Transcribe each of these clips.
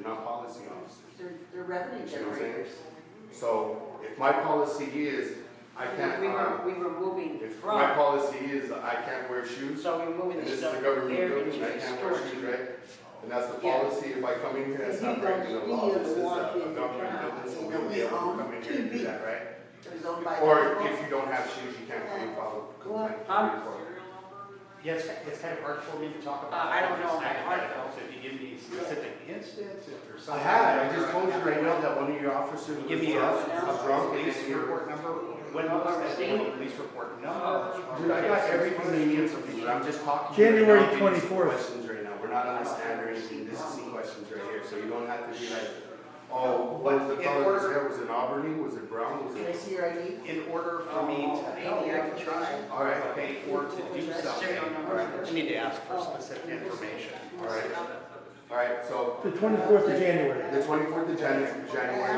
You're not policy officers. They're revenue You know what I'm saying? generators. So if my policy is I can't, We were moving if from, my policy is I can't wear shoes, so we were moving and the this is stuff the government there building, into I the can't wear storage. shoes, right? And that's the Yeah. policy, if I come in here, that's not breaking the law, this is a government building, so we'll be able to come in here and do that, right? It was owned by. Or if you don't have shoes, you can't come and follow complaint. Yeah, it's kind of hard for me to talk about. I don't know. Hypotheticals. If you give me specific instance, if there's I something. had, I just told you right now that one of your officers was Give me a drunk and police then you're. report number. When was that police report number? Dude, I got everything they need from you, I'm just talking. to you January right now, these 24th. Questions right now, we're not on the stand or anything, this is some questions right here, so you don't have to be like, oh, what was the color of his hair, was it auburny, was it brown, was Can I it? see your ID? In order for me to help, Maybe I can try. Alright, okay, or to do something, I need to ask for specific information. alright, so, The 24th of January. the 24th of January,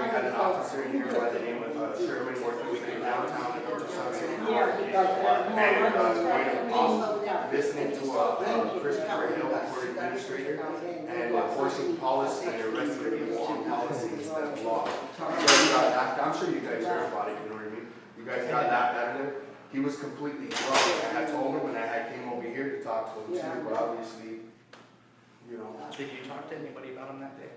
we had an officer here by the name of Sherman working with me downtown in Tucson City. And, going off, listening to Christopher Hill, court administrator, and enforcing policy and arresting people on policy instead of law. You guys got laughed, I'm sure you guys heard about it, you know what I mean? You guys got laughed out of him. He was completely drunk. I had told him when I had came over here to talk to him too, but obviously, you know. Did you talk to anybody about him that day?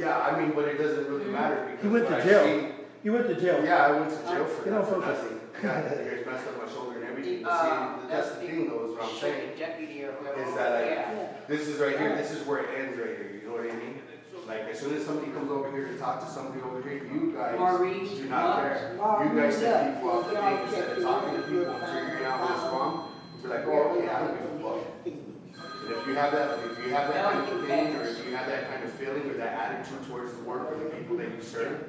Yeah, I mean, but it doesn't really matter because. He went to when I jail. see- You went to jail. Yeah, I went to jail for You don't that, for focus. nothing. Yeah, you guys messed up my shoulder and everything. But see, that's the thing though, is what I'm saying. Deputy or whoever. Is that like, Yeah. this is right here, this is where it ends right here, you know what I mean? Like, as soon as somebody comes over here to talk to somebody over here, you guys Maurice, do not care. You guys set people off the thing instead of talking to people and figuring out what's wrong. You're like, oh, okay, I don't give a fuck. And if you have that kind of opinion, or if you have that kind of feeling or that attitude towards the work or the people that you serve,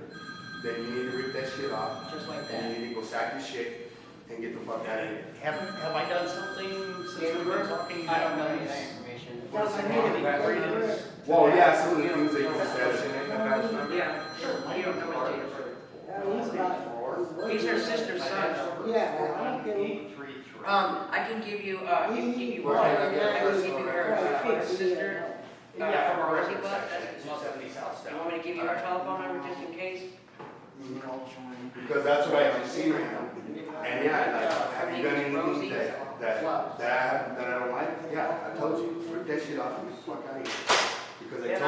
then you need to rip that shit off. Just like And that. you need to go sack your shit and get the fuck out of here. Have I done something since we've been talking? I don't know any of that information. Well, yeah, some of the things that you said. Yeah, you don't know what they. He's her sister's son. I can give you, one. I can give you her sister. Yeah, from our Rosie resident Buck. section, 270 South You Down. want me to give you her telephone number just in case? Because that's what I just seen right now. And yeah, like, have you done anything that I don't like? Yeah, I told you, rip that shit off and get the fuck out of here. Because And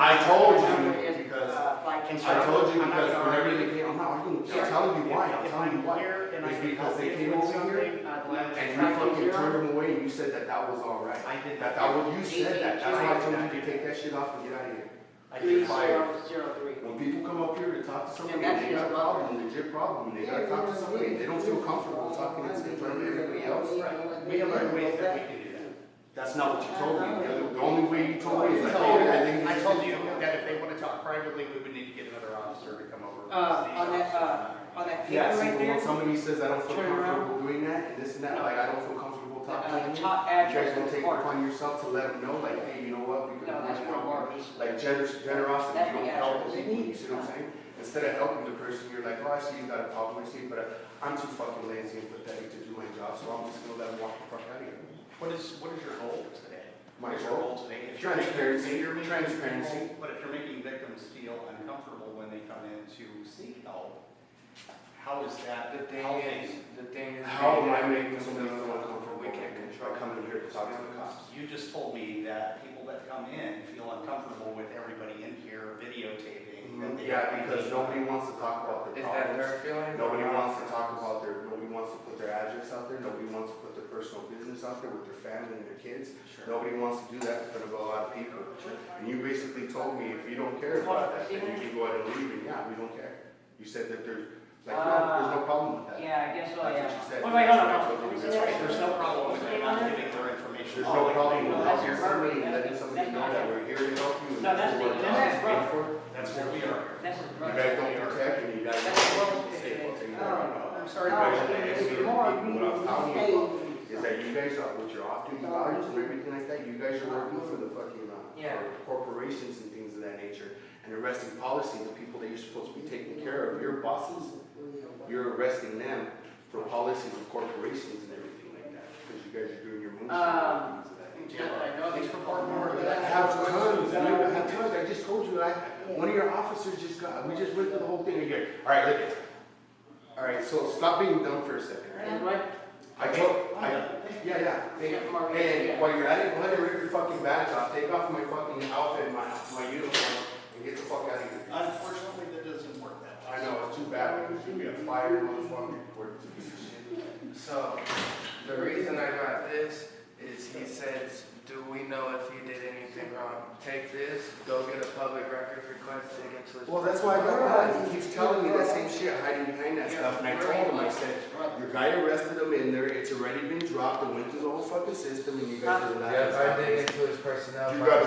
I told you because I'm whenever they came, I'm not arguing, I'm telling you why, I'm telling you why. It's because they came over here and you fucking turned them away and you said that was all right. I did That was, you said that, that's why I told you to take that shit off and get out of here. I did fire. 3003. When people come up here to talk to somebody, And that's they got a his problem, legit problem, and they gotta talk to somebody, they don't feel comfortable talking in front of everybody else. We have other ways that we can do that. That's not what you told me. The only way you told me is like, oh, I think. I told you that if they want to talk privately, we would need to get another officer to come over. On that paper Yeah, see, right but when there, somebody says I don't feel Turn around. comfortable doing that, and this and that, No. like, I don't feel comfortable talking to you. top You guys address don't of the take it park. upon yourself to let them know, like, hey, you know what, we can. No, that's you one know, of ours. Like generosity, That's you don't the help address. people, you see what I'm saying? Instead of helping the person, you're like, oh, I see you got a problem, I see, but I'm too fucking lazy and pathetic to do my job, so I'm just gonna let them walk the fuck out of here. What is your goal today? My What is your goal? today? If Transparency. you're making Transparency. people- But if you're making victims feel uncomfortable when they come in to seek help, how is that? The thing is, How am I making somebody feel uncomfortable? We can't control. Coming here to talk to the cops. You just told me that people that come in feel uncomfortable with everybody in here videotaping. that they Yeah, have because any- nobody wants to talk about their Is that problems. their feeling? Nobody wants to talk about nobody wants to put their address out there, nobody wants to put their personal business out there with their family and their kids. Sure. Nobody wants to do that in front of a lot of people. And you basically told me, if you don't care about that, then you can go ahead and leave, and yeah, we don't care. You said that there's no problem with that. Yeah, I guess so, That's yeah. what you said. Wait, hold on, That's hold what on. you That's said. right, there's no problem with them not giving their information. There's no problem with That's helping your somebody property. and letting somebody know that we're here to help you. and No, this is that's what the- the job is paid for. That's where we are. That's his You brother. guys don't protect and you guys That's don't what stay. I'll tell you that right now. I'm sorry, You but guys are the enemy of the people. What I'm telling you about is that you guys are, with your off-duty guards and everything like that, you guys are working for the fucking, Yeah. for corporations and things of that nature. And arresting policy, the people that you're supposed to be taking care of, your bosses, you're arresting them for policies of corporations and everything like that. Because you guys are doing your moves and things of that nature. I know Thanks these for reporting more to I that. have tons, I have tons, I guy, one of your officers just got, we just went through the whole thing here. All right, look. All right, so stop being dumb for a second. Yeah. And while you're at it, go ahead and rip your fucking badge off, take off my fucking outfit and my uniform, and get the fuck out of here. Unfortunately, that doesn't work that way. I know, it's too bad, because you'll be a fired motherfucker report. So, the reason I got this is he says, do we know if he did anything wrong? Take this, go get a public records request against his. Well, that's why I got that. He keeps telling me that same shit, hiding behind that stuff. And I told him, I said, your guy arrested him in there, it's already been dropped, it went through the whole fucking system, and you guys are allowed Yeah, to I dig into his personnel. You got a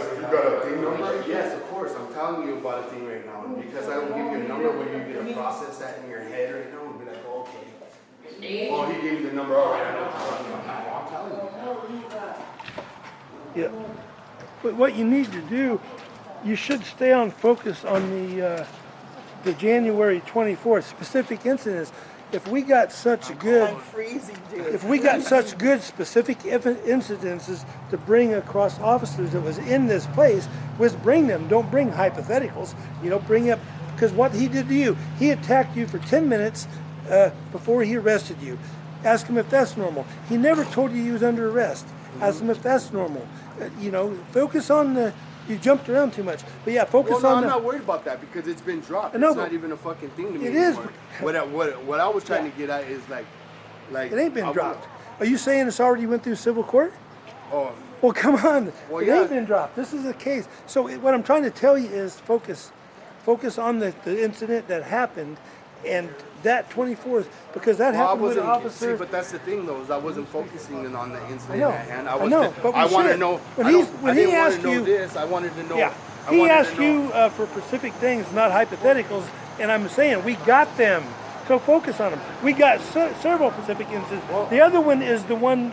thing number? Yes, of course. I'm telling you about a thing right now. And because I don't give you a number where you're going to process that in your head right now and be like, oh, okay. Oh, he gave me the number. All right, I know what you're talking about. I'm telling you. Yeah. But what you need to do, you should stay on focus on the January 24th specific incidents. If we got such good, if we got such good specific incidences to bring across officers that was in this place, was bring them. Don't bring hypotheticals. You know, bring up, because what he did to you, he attacked you for 10 minutes before he arrested you. Ask him if that's normal. He never told you he was under arrest. Ask him if that's normal. You know, focus on the. You jumped around too much, but yeah, focus on. I'm not worried about that because it's been dropped. No, it's not even a fucking thing to me it anymore. is. What I was trying to get at is like It ain't been dropped. Are you saying it's already went through civil court? Oh, Well, come on. Well, It yeah. ain't been dropped. This is a case. So what I'm trying to tell you is focus on the incident that happened, and that 24th, because that well, I happened with an wasn't. officer. See, but that's the thing, though, is I wasn't focusing in on the incident know. at hand. I know, but we I want to should. know. When I he didn't want asked to know you- this. I wanted to know. Yeah. I He wanted asked to know. you for specific things, not hypotheticals, and I'm saying we got them. So focus on them. We got several specific instances. The other one is the one.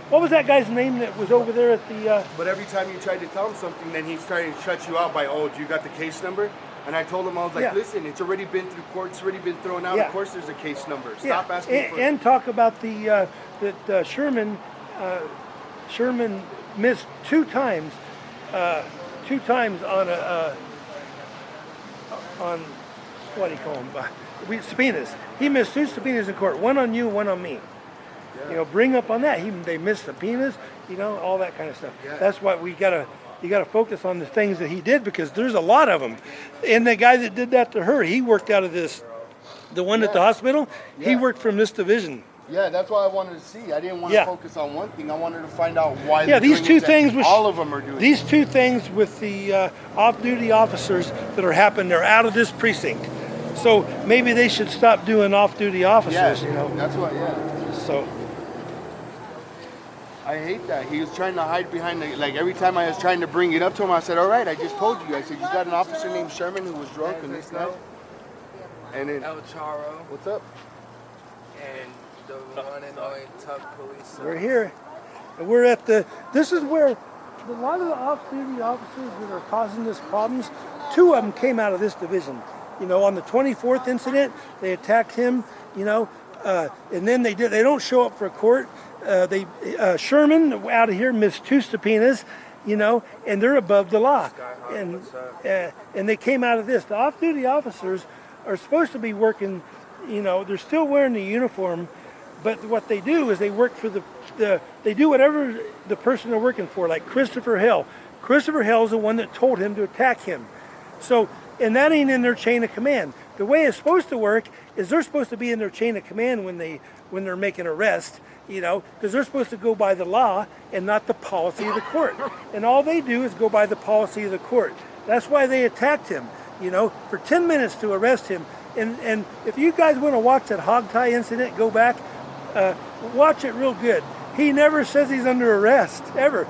What was that guy's name that was over there at the? But every time you tried to tell him something, then he's trying to shut you out by, oh, do you got the case number? And I told him, I was like, Yeah. listen, it's already been through court, it's already been thrown out. Yeah. Of course there's a case number. Yeah, Stop asking for and talk about the that Sherman missed two times on on what do you call them? Subpoenas. He missed two subpoenas in court, one on you, one on me. Yeah. You know, bring up on that. They missed subpoenas. You know, all that kind of stuff. Yeah. That's why you gotta focus on the things that he did, because there's a lot of them. And the guy that did that to her, he worked out of this. The one at the hospital, he Yeah. worked from this division. Yeah, that's what I wanted to see. I didn't want Yeah. to focus on one thing. I wanted to find out why Yeah, they're these doing two it, that things with all of them are doing these two things with the off-duty officers that are happening. They're out of this precinct, so maybe they should stop doing off-duty Yeah, officers. You know, that's what, yeah. so I hate that. He was trying to hide behind the, like every time I was trying to bring it up to him, I said, all right, I just told you. I said, you got an officer named Sherman who was drunk and this guy. And then, El Charo what's up? and the one and only Tuck police. we're here, and we're at the. This is where a lot of the off-duty officers that are causing this problems. Two of them came out of this division. You know, on the 24th incident, they attacked him. You know, and then they don't show up for court. Sherman out of here missed two subpoenas, you know, and they're above the law. And they came out of this. The off-duty officers are supposed to be working, you know, they're still wearing the uniform, but what they do is they work for they do whatever the person they're working for, like Christopher Hill. Christopher Hill's the one that told him to attack him. So, and that ain't in their chain of command. The way it's supposed to work is they're supposed to be in their chain of command when they're making arrests, you know, because they're supposed to go by the law and not the policy of the court. And all they do is go by the policy of the court. That's why they attacked him, you know, for 10 minutes to arrest him. And if you guys want to watch that hog tie incident, go back, watch it real good. He never says he's under arrest, ever.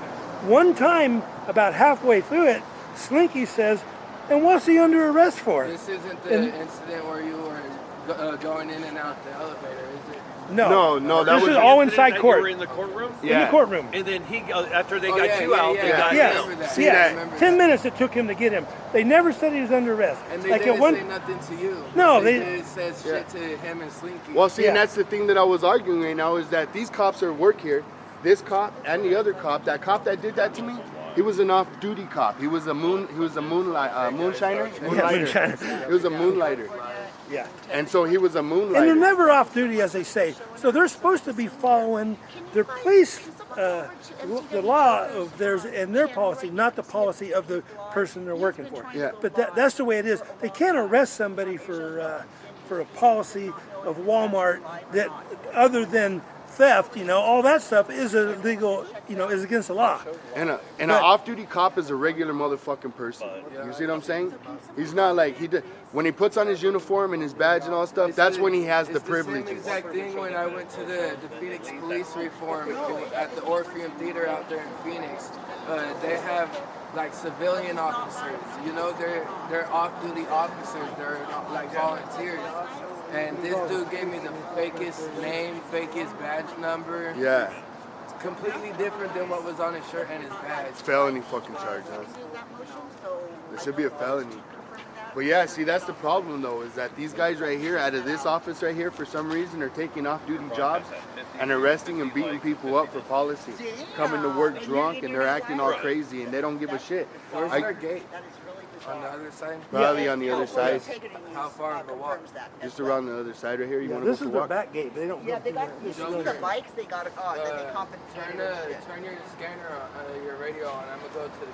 One time, about halfway through it, Slinky says, and what's he under arrest for? This isn't the incident where you were going in and out the elevator, is it? No, that this was is all Incident inside that court. You were in the courtroom? In the courtroom. And then he, after they Oh, got yeah, you yeah, out, yeah, they yeah. got Yes, him. remember that. See yes. that? 10 minutes it took him to get him. They never said he was under arrest. And they Like didn't at one, say nothing to you. No, they they- just said shit to him and Slinky. Well, see, Yeah. and that's the thing that I was arguing right now is that these cops are work here. This cop and the other cop, that cop that did that to me, He was an off-duty cop. He was a moonshiner. moonshiner. He was a moonlighter. Yeah. And so he was a And they're moonlighter. never off duty, as they say. So they're supposed to be following their police, the law of theirs and their policy, not the policy of the person they're working for. Yeah. But that's the way it is. They can't arrest somebody for a policy of Walmart that, other than theft, all that stuff is illegal, is against the law. And an off-duty cop is a regular motherfucking person. You see what I'm saying? He's not like when he puts on his uniform and his badge and all that stuff. That's when he has the It's the privileges. same exact thing when I went to the Phoenix Police Reform at the Orpheum Theater out there in Phoenix. They have like civilian officers. They're off-duty officers. They're like volunteers. And this dude gave me the fakest name, fakest badge number. Yeah, It's completely different than what was on his shirt and his badge. felony fucking charge. Huh? There should be a felony. But yeah, see, that's the problem though, is that these guys right here, out of this office right here, for some reason, are taking off-duty jobs and arresting and beating people up for policy. Coming to work drunk and they're acting all crazy and they don't give a shit. Where's their gate? On the other side? Probably on the other side, How far of a walk? just around the other side right here. You want to This go is for a the walk? back gate. They don't Yeah, go they through got, there. you see the bikes, they got, then they Turn confiscated. your scanner on, your radio on. I'm gonna go to the